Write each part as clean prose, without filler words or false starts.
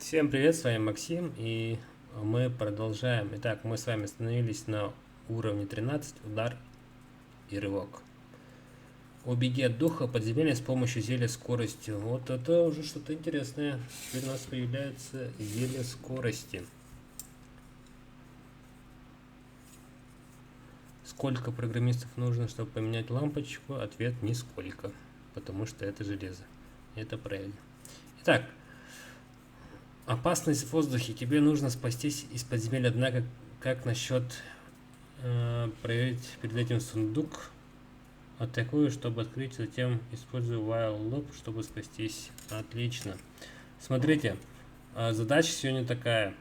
Всем привет, с вами Максим, и мы продолжаем. Итак, мы с вами остановились на уровне 13, удар и рывок. Убеги от духа подземелья с помощью зелья скорости. Вот это уже что-то интересное. Теперь у нас появляется зелье скорости. Сколько программистов нужно, чтобы поменять лампочку? Ответ нисколько, потому что это железо. Это правильно. Итак, опасность в воздухе. Тебе нужно спастись из подземелья. Однако, как насчет проверить перед этим сундук? Атакую, чтобы открыть, затем использую while loop, чтобы спастись. Отлично. Смотрите, задача сегодня такая.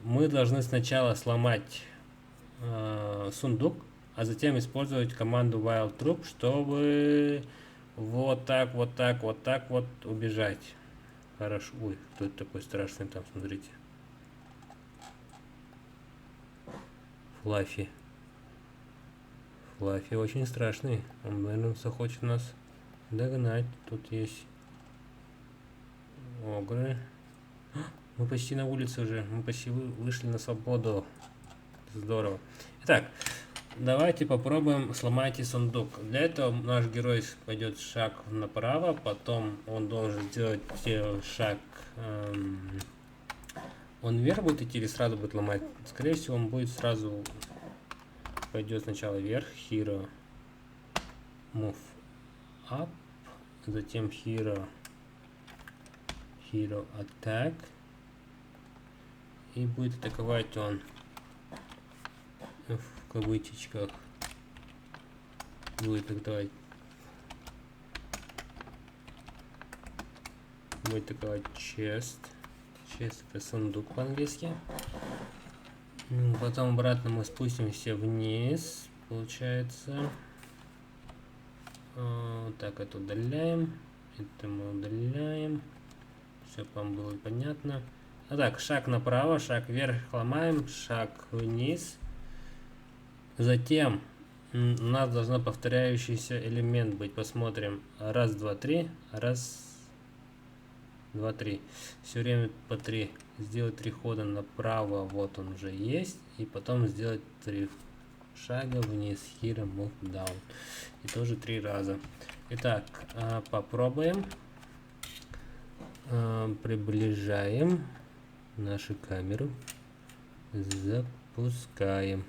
Мы должны сначала сломать сундук, а затем использовать команду while true, чтобы вот так вот убежать. Хорошо. Ой, кто это такой страшный там, смотрите. Флаффи. Флаффи очень страшный. Он, наверное, захочет нас догнать. Тут есть огры. Мы почти на улице уже. Мы почти вышли на свободу. Здорово. Итак, давайте попробуем сломать сундук. Для этого наш герой пойдет шаг направо, потом он должен сделать шаг... Он вверх будет идти или сразу будет ломать? Скорее всего, он будет сразу... Пойдет сначала вверх, hero, move up, затем hero attack, и будет атаковать он в кавычечках, будет атаковать chest это сундук по-английски. Потом обратно мы спустимся вниз, получается. Так, это удаляем. Это мы удаляем. Все, по-моему, было понятно. А так, шаг направо, шаг вверх ломаем, шаг вниз. Затем у нас должен повторяющийся элемент быть. Посмотрим. Раз, два, три. Раз, два, три. Все время по 3. Сделать 3 хода направо, вот он уже есть. И потом сделать 3 шага вниз. Hero move down. И тоже 3 раза. Итак, попробуем. Приближаем нашу камеру. Запускаем.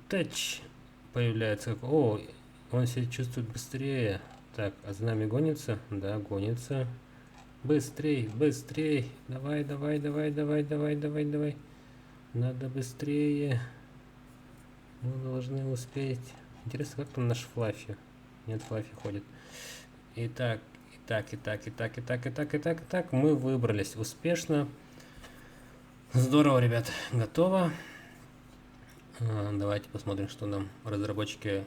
Тач появляется. О, он себя чувствует быстрее. Так, а за нами гонится? Да, гонится. Быстрей, быстрей. Давай. Надо быстрее. Мы должны успеть. Интересно, как там наш Флаффи? Нет, Флаффи ходит. Итак. Мы выбрались успешно. Здорово, ребят. Готово. Давайте посмотрим, что нам разработчики...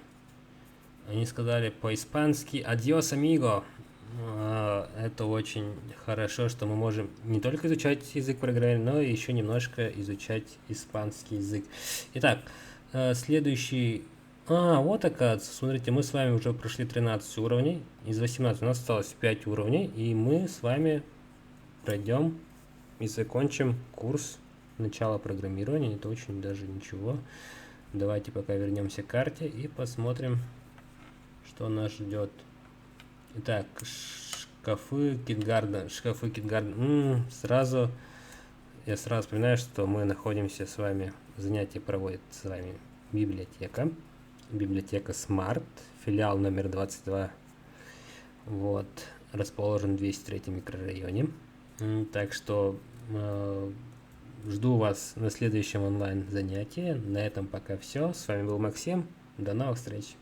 Они сказали по-испански «Адьос, амиго». Это очень хорошо, что мы можем не только изучать язык программирования, но и еще немножко изучать испанский язык. Итак, следующий... вот оказывается, смотрите, мы с вами уже прошли 13 уровней. Из 18 у нас осталось 5 уровней. И мы с вами пройдем и закончим курс начала программирования. Это очень даже ничего. Давайте пока вернемся к карте и посмотрим, что нас ждет. Итак, шкафы Китгарден. Я сразу вспоминаю, что мы находимся с вами, занятие проводит с вами библиотека. Библиотека Smart, филиал номер 22. Вот, расположен в 203 микрорайоне. Так что жду вас на следующем онлайн занятии. На этом пока все. С вами был Максим. До новых встреч.